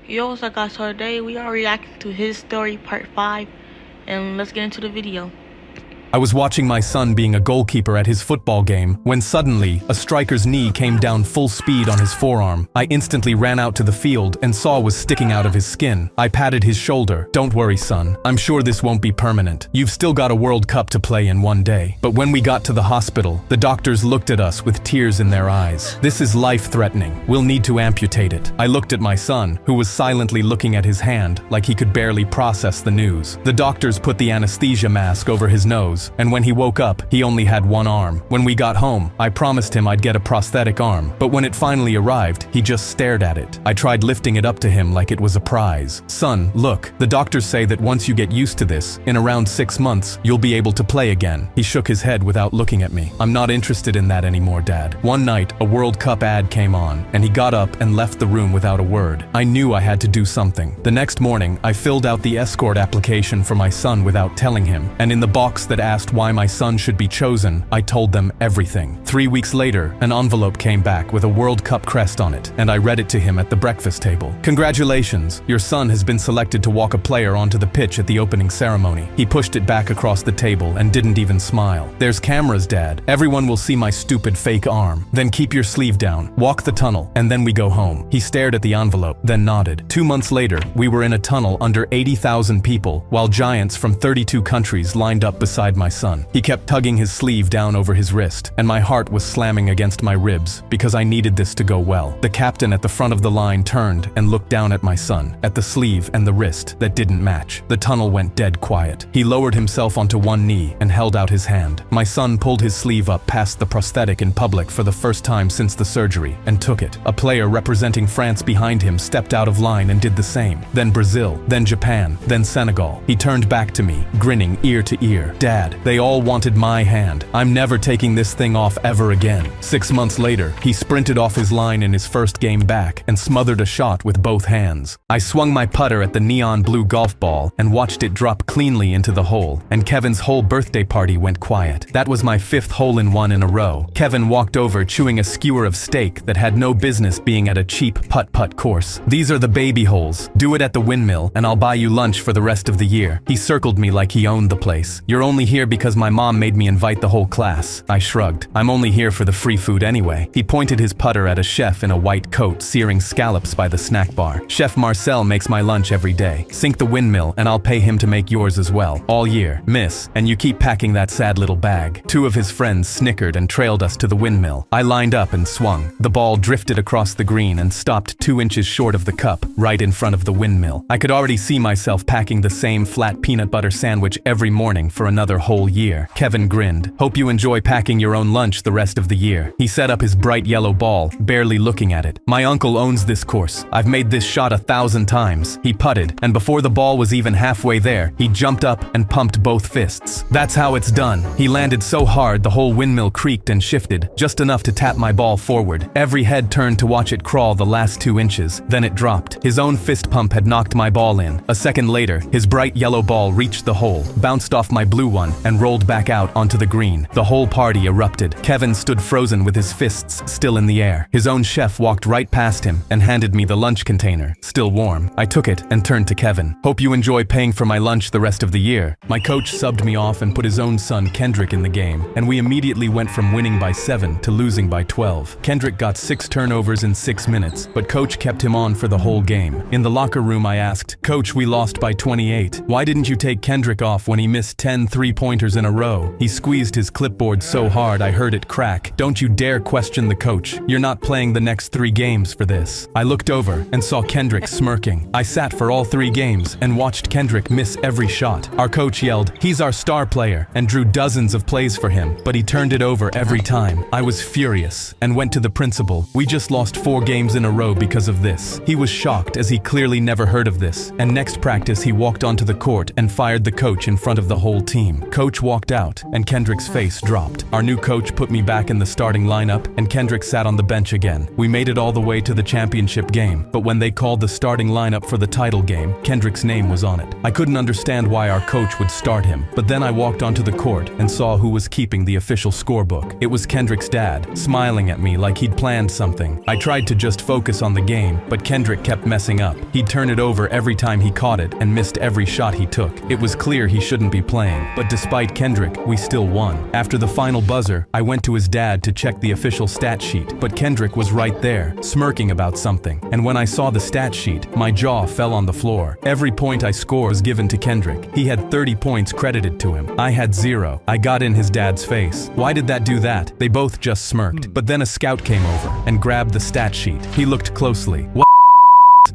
Yo, what's up guys? So today we are reacting to His Story Part 5, and let's get into the video. I was watching my son being a goalkeeper at his football game when suddenly a striker's knee came down full speed on his forearm. I instantly ran out to the field and saw was sticking out of his skin. I patted his shoulder. "Don't worry, son. I'm sure this won't be permanent. You've still got a World Cup to play in one day." But when we got to the hospital, the doctors looked at us with tears in their eyes. "This is life-threatening. We'll need to amputate it." I looked at my son, who was silently looking at his hand like he could barely process the news. The doctors put the anesthesia mask over his nose, and when he woke up, he only had one arm. When we got home, I promised him I'd get a prosthetic arm, but when it finally arrived, he just stared at it. I tried lifting it up to him like it was a prize. "Son, look, the doctors say that once you get used to this, in around 6 months, you'll be able to play again." He shook his head without looking at me. "I'm not interested in that anymore, Dad." One night, a World Cup ad came on, and he got up and left the room without a word. I knew I had to do something. The next morning, I filled out the escort application for my son without telling him, and in the box that asked why my son should be chosen, I told them everything. 3 weeks later, an envelope came back with a World Cup crest on it, and I read it to him at the breakfast table. "Congratulations, your son has been selected to walk a player onto the pitch at the opening ceremony." He pushed it back across the table and didn't even smile. "There's cameras, Dad. Everyone will see my stupid fake arm. Then keep your sleeve down, walk the tunnel, and then we go home." He stared at the envelope, then nodded. 2 months later, we were in a tunnel under 80,000 people, while giants from 32 countries lined up beside my son. He kept tugging his sleeve down over his wrist, and my heart was slamming against my ribs because I needed this to go well. The captain at the front of the line turned and looked down at my son, at the sleeve and the wrist that didn't match. The tunnel went dead quiet. He lowered himself onto one knee and held out his hand. My son pulled his sleeve up past the prosthetic in public for the first time since the surgery and took it. A player representing France behind him stepped out of line and did the same. Then Brazil, then Japan, then Senegal. He turned back to me, grinning ear to ear. "Dad, they all wanted my hand. I'm never taking this thing off ever again." 6 months later, he sprinted off his line in his first game back and smothered a shot with both hands. I swung my putter at the neon blue golf ball and watched it drop cleanly into the hole, and Kevin's whole birthday party went quiet. That was my 5th hole-in-one in a row. Kevin walked over chewing a skewer of steak that had no business being at a cheap putt-putt course. "These are the baby holes. Do it at the windmill and I'll buy you lunch for the rest of the year." He circled me like he owned the place. "You're only here because my mom made me invite the whole class." I shrugged. "I'm only here for the free food anyway." He pointed his putter at a chef in a white coat searing scallops by the snack bar. "Chef Marcel makes my lunch every day. Sink the windmill and I'll pay him to make yours as well. All year, miss, and you keep packing that sad little bag." 2 of his friends snickered and trailed us to the windmill. I lined up and swung. The ball drifted across the green and stopped 2 inches short of the cup, right in front of the windmill. I could already see myself packing the same flat peanut butter sandwich every morning for another whole year. Kevin grinned. "Hope you enjoy packing your own lunch the rest of the year." He set up his bright yellow ball, barely looking at it. "My uncle owns this course. I've made this shot 1,000 times." He putted, and before the ball was even halfway there, he jumped up and pumped both fists. "That's how it's done." He landed so hard the whole windmill creaked and shifted, just enough to tap my ball forward. Every head turned to watch it crawl the last 2 inches, then it dropped. His own fist pump had knocked my ball in. A second later, his bright yellow ball reached the hole, bounced off my blue one, and rolled back out onto the green. The whole party erupted. Kevin stood frozen with his fists still in the air. His own chef walked right past him and handed me the lunch container, still warm. I took it and turned to Kevin. "Hope you enjoy paying for my lunch the rest of the year." My coach subbed me off and put his own son Kendrick in the game, and we immediately went from winning by 7 to losing by 12. Kendrick got 6 turnovers in 6 minutes, but coach kept him on for the whole game. In the locker room I asked, "Coach, we lost by 28. Why didn't you take Kendrick off when he missed 10 three-pointers in a row?" He squeezed his clipboard so hard I heard it crack. "Don't you dare question the coach. You're not playing the next 3 games for this." I looked over and saw Kendrick smirking. I sat for all 3 games and watched Kendrick miss every shot. Our coach yelled, "He's our star player," and drew dozens of plays for him, but he turned it over every time. I was furious and went to the principal. "We just lost 4 games in a row because of this." He was shocked as he clearly never heard of this, and next practice he walked onto the court and fired the coach in front of the whole team. coach walked out, and Kendrick's face dropped. Our new coach put me back in the starting lineup, and Kendrick sat on the bench again. We made it all the way to the championship game, but when they called the starting lineup for the title game, Kendrick's name was on it. I couldn't understand why our coach would start him, but then I walked onto the court and saw who was keeping the official scorebook. It was Kendrick's dad, smiling at me like he'd planned something. I tried to just focus on the game, but Kendrick kept messing up. He'd turn it over every time he caught it and missed every shot he took. It was clear he shouldn't be playing, but despite Kendrick, we still won. After the final buzzer, I went to his dad to check the official stat sheet, but Kendrick was right there, smirking about something. And when I saw the stat sheet, my jaw fell on the floor. Every point I scored was given to Kendrick. He had 30 points credited to him. I had 0. I got in his dad's face. Why did that do that? They both just smirked. But then a scout came over and grabbed the stat sheet. He looked closely.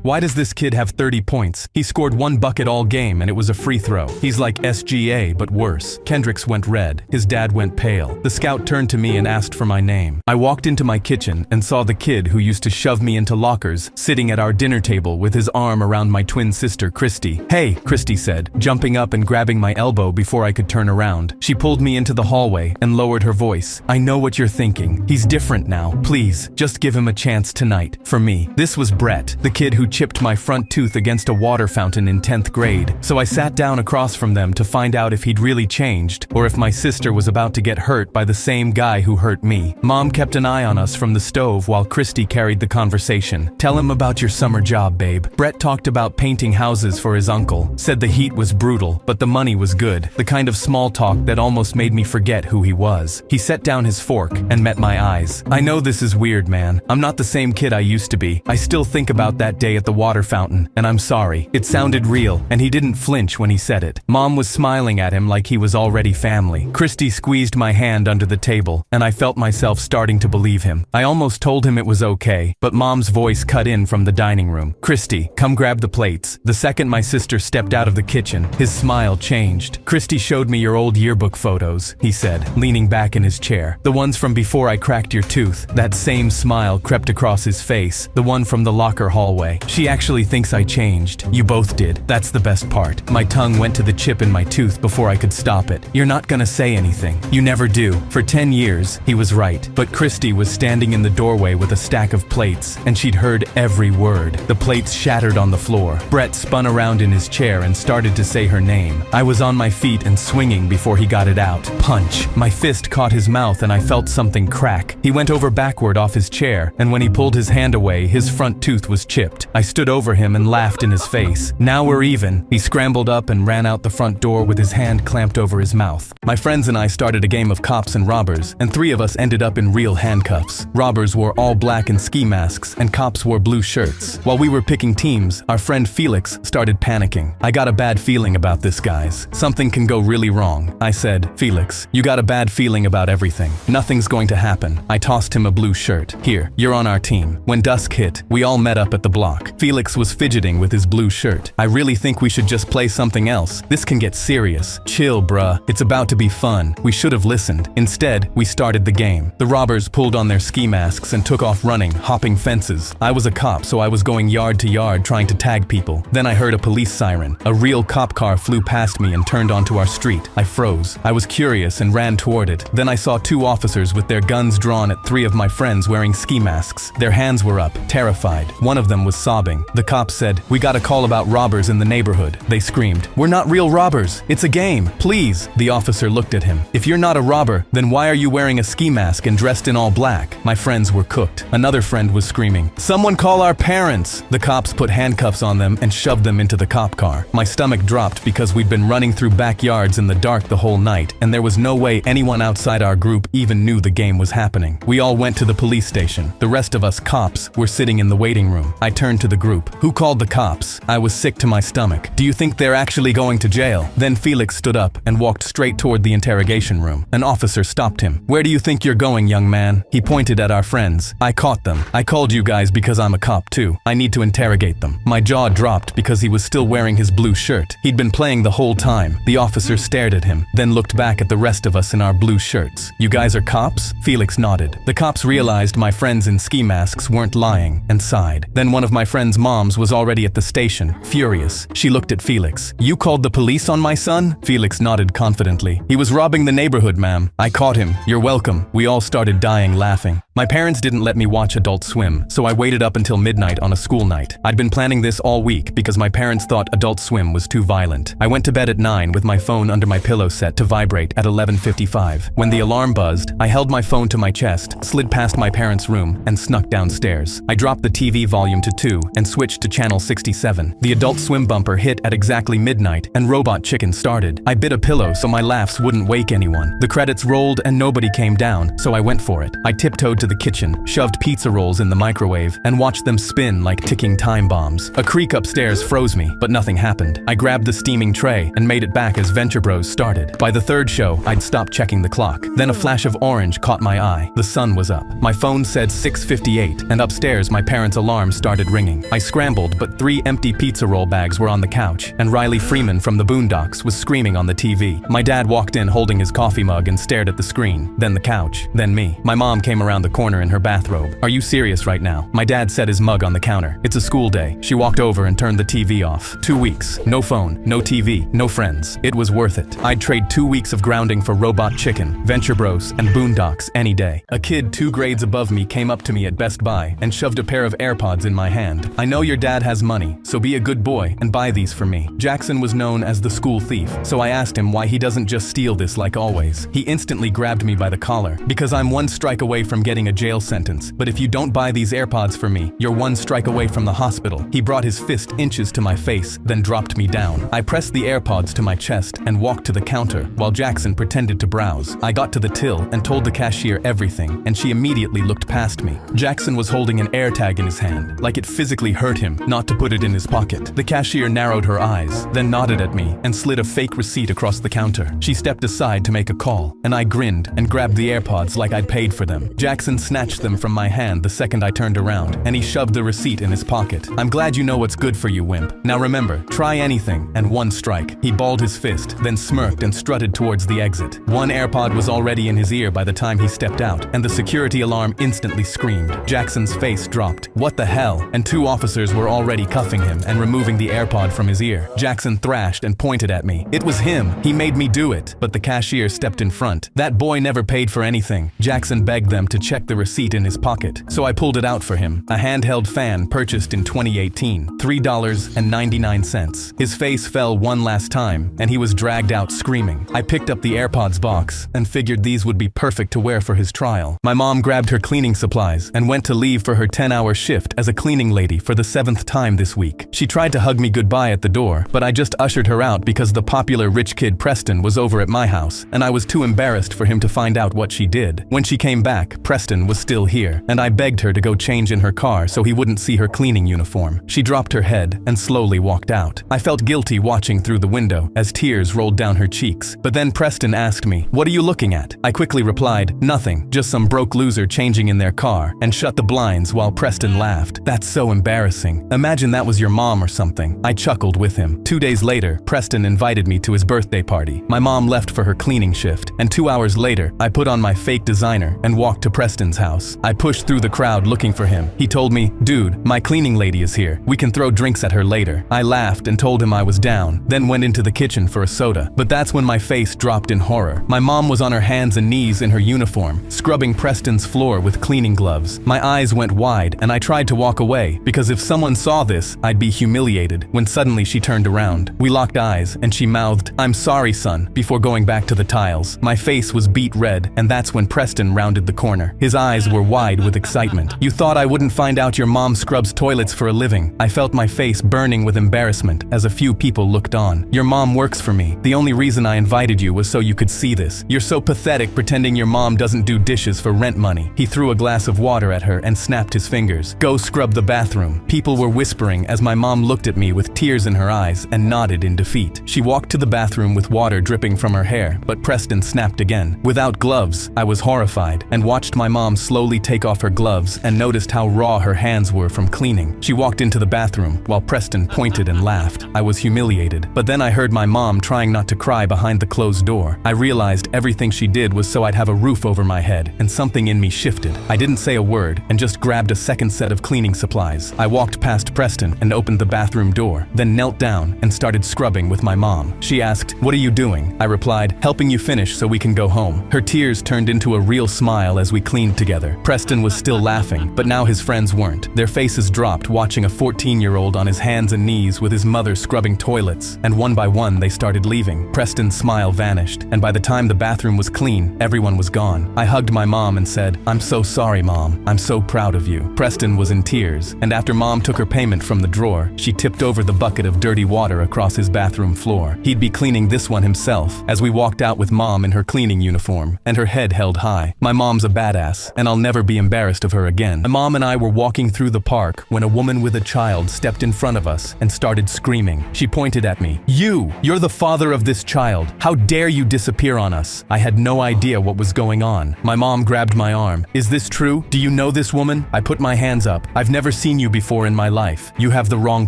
Why does this kid have 30 points? He scored 1 bucket all game and it was a free throw. He's like SGA, but worse. Kendrick's went red. His dad went pale. The scout turned to me and asked for my name. I walked into my kitchen and saw the kid who used to shove me into lockers, sitting at our dinner table with his arm around my twin sister, Christy. "Hey," Christy said, jumping up and grabbing my elbow before I could turn around. She pulled me into the hallway and lowered her voice. "I know what you're thinking. He's different now. Please, just give him a chance tonight. For me." This was Brett, the kid who chipped my front tooth against a water fountain in 10th grade. So I sat down across from them to find out if he'd really changed, or if my sister was about to get hurt by the same guy who hurt me. Mom kept an eye on us from the stove while Christy carried the conversation. "Tell him about your summer job, babe." Brett talked about painting houses for his uncle, said the heat was brutal, but the money was good, the kind of small talk that almost made me forget who he was. He set down his fork and met my eyes. "I know this is weird, man. I'm not the same kid I used to be. I still think about that day at the water fountain, and I'm sorry." It sounded real, and he didn't flinch when he said it. Mom was smiling at him like he was already family. Christy squeezed my hand under the table, and I felt myself starting to believe him. I almost told him it was okay, but Mom's voice cut in from the dining room. "Christy, come grab the plates." The second my sister stepped out of the kitchen, his smile changed. "Christy showed me your old yearbook photos," he said, leaning back in his chair. "The ones from before I cracked your tooth." That same smile crept across his face, the one from the locker hallway. "She actually thinks I changed." "You both did. That's the best part." My tongue went to the chip in my tooth before I could stop it. "You're not gonna say anything." "You never do." For 10 years, he was right. But Christy was standing in the doorway with a stack of plates, and she'd heard every word. The plates shattered on the floor. Brett spun around in his chair and started to say her name. I was on my feet and swinging before he got it out. Punch. My fist caught his mouth and I felt something crack. He went over backward off his chair, and when he pulled his hand away, his front tooth was chipped. I stood over him and laughed in his face. "Now we're even." He scrambled up and ran out the front door with his hand clamped over his mouth. My friends and I started a game of cops and robbers, and 3 of us ended up in real handcuffs. Robbers wore all black and ski masks, and cops wore blue shirts. While we were picking teams, our friend Felix started panicking. "I got a bad feeling about this, guys. Something can go really wrong." I said, "Felix, you got a bad feeling about everything. Nothing's going to happen." I tossed him a blue shirt. "Here, you're on our team." When dusk hit, we all met up at the block. Felix was fidgeting with his blue shirt. "I really think we should just play something else. This can get serious." "Chill, bruh. It's about to be fun." We should have listened. Instead, we started the game. The robbers pulled on their ski masks and took off running, hopping fences. I was a cop, so I was going yard to yard trying to tag people. Then I heard a police siren. A real cop car flew past me and turned onto our street. I froze. I was curious and ran toward it. Then I saw 2 officers with their guns drawn at 3 of my friends wearing ski masks. Their hands were up, terrified. One of them was sobbing. The cop said, "We got a call about robbers in the neighborhood." They screamed, "We're not real robbers. It's a game. Please." The officer looked at him. "If you're not a robber, then why are you wearing a ski mask and dressed in all black?" My friends were cooked. Another friend was screaming, "Someone call our parents!" The cops put handcuffs on them and shoved them into the cop car. My stomach dropped because we'd been running through backyards in the dark the whole night, and there was no way anyone outside our group even knew the game was happening. We all went to the police station. The rest of us cops were sitting in the waiting room. I turned to the group. "Who called the cops?" I was sick to my stomach. "Do you think they're actually going to jail?" Then Felix stood up and walked straight toward the interrogation room. An officer stopped him. "Where do you think you're going, young man?" He pointed at our friends. "I caught them. I called you guys because I'm a cop too. I need to interrogate them." My jaw dropped because he was still wearing his blue shirt. He'd been playing the whole time. The officer stared at him, then looked back at the rest of us in our blue shirts. "You guys are cops?" Felix nodded. The cops realized my friends in ski masks weren't lying and sighed. Then one of my friend's mom's was already at the station, furious. She looked at Felix. "You called the police on my son?" Felix nodded confidently. "He was robbing the neighborhood, ma'am. I caught him. You're welcome." We all started dying laughing. My parents didn't let me watch Adult Swim, so I waited up until midnight on a school night. I'd been planning this all week because my parents thought Adult Swim was too violent. I went to bed at 9 with my phone under my pillow set to vibrate at 11:55. When the alarm buzzed, I held my phone to my chest, slid past my parents' room, and snuck downstairs. I dropped the TV volume to 2 and switched to channel 67. The Adult Swim bumper hit at exactly midnight, and Robot Chicken started. I bit a pillow so my laughs wouldn't wake anyone. The credits rolled and nobody came down, so I went for it. I tiptoed to the kitchen, shoved pizza rolls in the microwave, and watched them spin like ticking time bombs. A creak upstairs froze me, but nothing happened. I grabbed the steaming tray and made it back as Venture Bros started. By the third show, I'd stopped checking the clock. Then a flash of orange caught my eye. The sun was up. My phone said 6:58, and upstairs my parents' alarm started ringing. I scrambled, but 3 empty pizza roll bags were on the couch, and Riley Freeman from the Boondocks was screaming on the TV. My dad walked in holding his coffee mug and stared at the screen, then the couch, then me. My mom came around the corner in her bathrobe. "Are you serious right now?" My dad set his mug on the counter. "It's a school day." She walked over and turned the TV off. 2 weeks, no phone, no TV, no friends. It was worth it. I'd trade 2 weeks of grounding for Robot Chicken, Venture Bros, and Boondocks any day. A kid 2 grades above me came up to me at Best Buy and shoved a pair of AirPods in my hand. "I know your dad has money, so be a good boy and buy these for me." Jackson was known as the school thief, so I asked him why he doesn't just steal this like always. He instantly grabbed me by the collar. "Because I'm 1 strike away from getting a jail sentence, but if you don't buy these AirPods for me, you're 1 strike away from the hospital." He brought his fist inches to my face, then dropped me down. I pressed the AirPods to my chest and walked to the counter, while Jackson pretended to browse. I got to the till and told the cashier everything, and she immediately looked past me. Jackson was holding an AirTag in his hand, like it physically hurt him not to put it in his pocket. The cashier narrowed her eyes, then nodded at me and slid a fake receipt across the counter. She stepped aside to make a call, and I grinned and grabbed the AirPods like I'd paid for them. Jackson snatched them from my hand the second I turned around, and he shoved the receipt in his pocket. "I'm glad you know what's good for you, wimp. Now remember, try anything, and 1 strike." He balled his fist, then smirked and strutted towards the exit. 1 AirPod was already in his ear by the time he stepped out, and the security alarm instantly screamed. Jackson's face dropped. "What the hell?" And 2 officers were already cuffing him and removing the AirPod from his ear. Jackson thrashed and pointed at me. "It was him. He made me do it." But the cashier stepped in front. "That boy never paid for anything." Jackson begged them to check the receipt in his pocket, so I pulled it out for him. A handheld fan purchased in 2018, $3.99. His face fell one last time, and he was dragged out screaming. I picked up the AirPods box and figured these would be perfect to wear for his trial. My mom grabbed her cleaning supplies and went to leave for her 10-hour shift as a cleaning lady for the 7th time this week. She tried to hug me goodbye at the door, but I just ushered her out because the popular rich kid Preston was over at my house, and I was too embarrassed for him to find out what she did. When she came back, Preston was still here, and I begged her to go change in her car so he wouldn't see her cleaning uniform. She dropped her head and slowly walked out. I felt guilty watching through the window as tears rolled down her cheeks. But then Preston asked me, "What are you looking at?" I quickly replied, "Nothing, just some broke loser changing in their car," and shut the blinds while Preston laughed. "That's so embarrassing. Imagine that was your mom or something." I chuckled with him. 2 days later, Preston invited me to his birthday party. My mom left for her cleaning shift, and 2 hours later, I put on my fake designer and walked to Preston's house. I pushed through the crowd looking for him. He told me, "Dude, my cleaning lady is here. We can throw drinks at her later." I laughed and told him I was down, then went into the kitchen for a soda. But that's when my face dropped in horror. My mom was on her hands and knees in her uniform, scrubbing Preston's floor with cleaning gloves. My eyes went wide, and I tried to walk away, because if someone saw this, I'd be humiliated, when suddenly she turned around. We locked eyes, and she mouthed, "I'm sorry, son," before going back to the tiles. My face was beet red, and that's when Preston rounded the corner. His eyes were wide with excitement. "You thought I wouldn't find out your mom scrubs toilets for a living." I felt my face burning with embarrassment as a few people looked on. "Your mom works for me. The only reason I invited you was so you could see this. You're so pathetic pretending your mom doesn't do dishes for rent money." He threw a glass of water at her and snapped his fingers. "Go scrub the bathroom." People were whispering as my mom looked at me with tears in her eyes and nodded in defeat. She walked to the bathroom with water dripping from her hair, but Preston snapped again. Without gloves, I was horrified and watched my mom mom slowly take off her gloves and noticed how raw her hands were from cleaning. She walked into the bathroom while Preston pointed and laughed. I was humiliated, but then I heard my mom trying not to cry behind the closed door. I realized everything she did was so I'd have a roof over my head, and something in me shifted. I didn't say a word and just grabbed a second set of cleaning supplies. I walked past Preston and opened the bathroom door, then knelt down and started scrubbing with my mom. She asked, "What are you doing?" I replied, "Helping you finish so we can go home." Her tears turned into a real smile as we cleaned together. Preston was still laughing, but now his friends weren't. Their faces dropped watching a 14-year-old on his hands and knees with his mother scrubbing toilets, and one by one they started leaving. Preston's smile vanished, and by the time the bathroom was clean, everyone was gone. I hugged my mom and said, "I'm so sorry, Mom. I'm so proud of you." Preston was in tears, and after Mom took her payment from the drawer, she tipped over the bucket of dirty water across his bathroom floor. He'd be cleaning this one himself, as we walked out with Mom in her cleaning uniform, and her head held high. My mom's a badass, and I'll never be embarrassed of her again. My mom and I were walking through the park when a woman with a child stepped in front of us and started screaming. She pointed at me. You're the father of this child. How dare you disappear on us?" I had no idea what was going on. My mom grabbed my arm. "Is this true? Do you know this woman?" I put my hands up. "I've never seen you before in my life. You have the wrong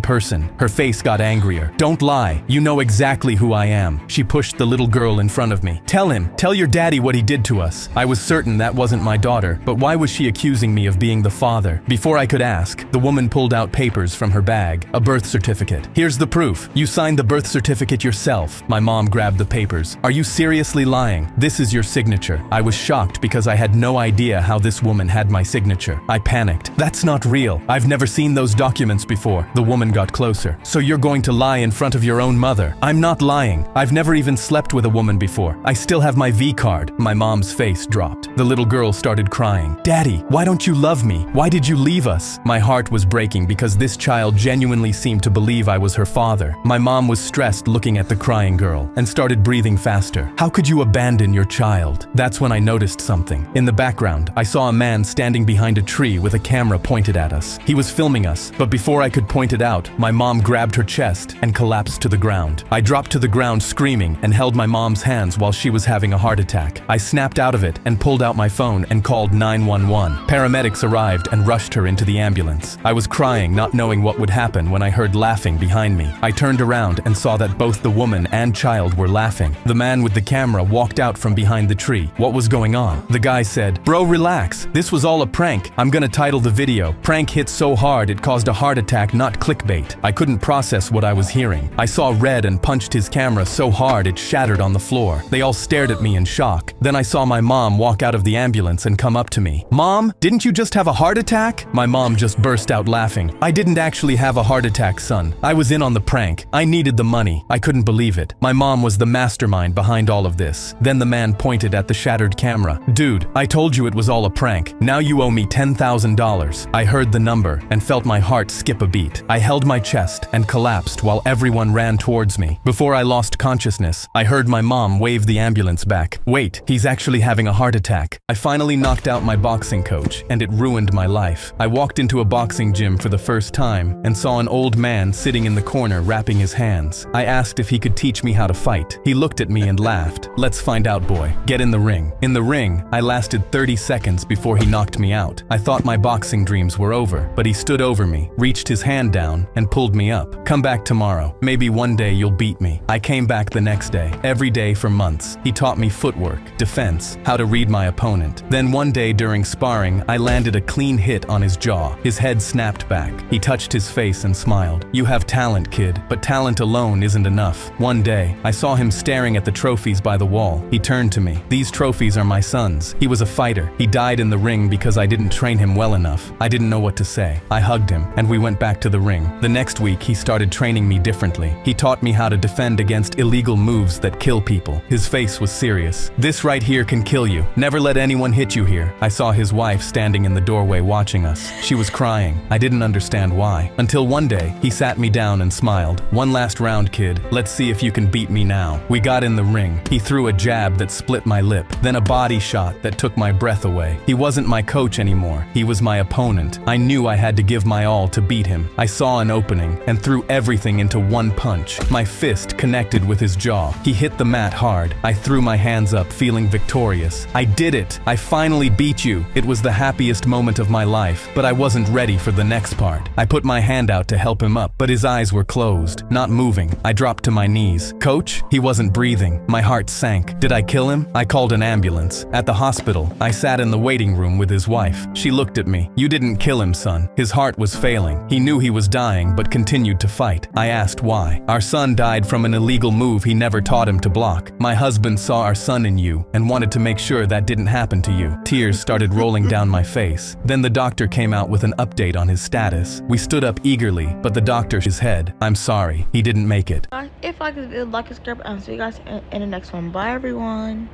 person." Her face got angrier. "Don't lie. You know exactly who I am." She pushed the little girl in front of me. Tell your daddy what he did to us." I was certain that wasn't my daughter, but why was she accusing me of being the father? Before I could ask, the woman pulled out papers from her bag, a birth certificate. "Here's the proof. You signed the birth certificate yourself." My mom grabbed the papers. "Are you seriously lying? This is your signature." I was shocked because I had no idea how this woman had my signature. I panicked. "That's not real. I've never seen those documents before." The woman got closer. "So you're going to lie in front of your own mother?" "I'm not lying. I've never even slept with a woman before. I still have my V card." My mom's face dropped. The little girl started crying. "Daddy, why don't you love me? Why did you leave us?" My heart was breaking because this child genuinely seemed to believe I was her father. My mom was stressed looking at the crying girl and started breathing faster. "How could you abandon your child?" That's when I noticed something. In the background, I saw a man standing behind a tree with a camera pointed at us. He was filming us, but before I could point it out, my mom grabbed her chest and collapsed to the ground. I dropped to the ground screaming and held my mom's hands while she was having a heart attack. I snapped out of it and pulled out my phone and called 911. Paramedics arrived and rushed her into the ambulance. I was crying, not knowing what would happen when I heard laughing behind me. I turned around and saw that both the woman and child were laughing. The man with the camera walked out from behind the tree. What was going on? The guy said, "Bro, relax. This was all a prank. I'm gonna title the video, 'Prank hit so hard it caused a heart attack, not clickbait.'" I couldn't process what I was hearing. I saw red and punched his camera so hard it shattered on the floor. They all stared at me in shock. Then I saw my mom walk out of the ambulance and come up to me. "Mom, didn't you just have a heart attack?" My mom just burst out laughing. "I didn't actually have a heart attack, son. I was in on the prank. I needed the money." I couldn't believe it. My mom was the mastermind behind all of this. Then the man pointed at the shattered camera. "Dude, I told you it was all a prank. Now you owe me $10,000. I heard the number and felt my heart skip a beat. I held my chest and collapsed while everyone ran towards me. Before I lost consciousness, I heard my mom wave the ambulance back. "Wait, he's actually having a heart attack." I finally knocked out my boxing coach, and it ruined my life. I walked into a boxing gym for the first time and saw an old man sitting in the corner wrapping his hands. I asked if he could teach me how to fight. He looked at me and laughed. "Let's find out, boy. Get in the ring." In the ring, I lasted 30 seconds before he knocked me out. I thought my boxing dreams were over, but he stood over me, reached his hand down, and pulled me up. "Come back tomorrow. Maybe one day you'll beat me." I came back the next day, every day for months. He taught me footwork, defense, how to read my opponent. Then one day during sparring, I landed a clean hit on his jaw. His head snapped back. He touched his face and smiled. "You have talent, kid, but talent alone isn't enough." One day, I saw him staring at the trophies by the wall. He turned to me. "These trophies are my son's. He was a fighter. He died in the ring because I didn't train him well enough." I didn't know what to say. I hugged him, and we went back to the ring. The next week, he started training me differently. He taught me how to defend against illegal moves that kill people. His face was serious. "This right here can kill you. Never let anyone hit you here." I saw his wife standing in the doorway watching us. She was crying. I didn't understand why. Until one day, he sat me down and smiled. "One last round, kid. Let's see if you can beat me now." We got in the ring. He threw a jab that split my lip, then a body shot that took my breath away. He wasn't my coach anymore. He was my opponent. I knew I had to give my all to beat him. I saw an opening and threw everything into one punch. My fist connected with his jaw. He hit the mat hard. I threw my hands up, feeling victorious. I did it. I finally finally beat you. It was the happiest moment of my life, but I wasn't ready for the next part. I put my hand out to help him up, but his eyes were closed, not moving. I dropped to my knees. Coach? He wasn't breathing. My heart sank. Did I kill him? I called an ambulance. At the hospital, I sat in the waiting room with his wife. She looked at me. You didn't kill him, son. His heart was failing. He knew he was dying, but continued to fight. I asked why. Our son died from an illegal move he never taught him to block. My husband saw our son in you and wanted to make sure that didn't happen to you. Tears started rolling down my face. Then the doctor came out with an update on his status. We stood up eagerly, but the doctor shook his head. I'm sorry, he didn't make it. If I could like, subscribe, I'll see you guys in the next one. Bye, everyone.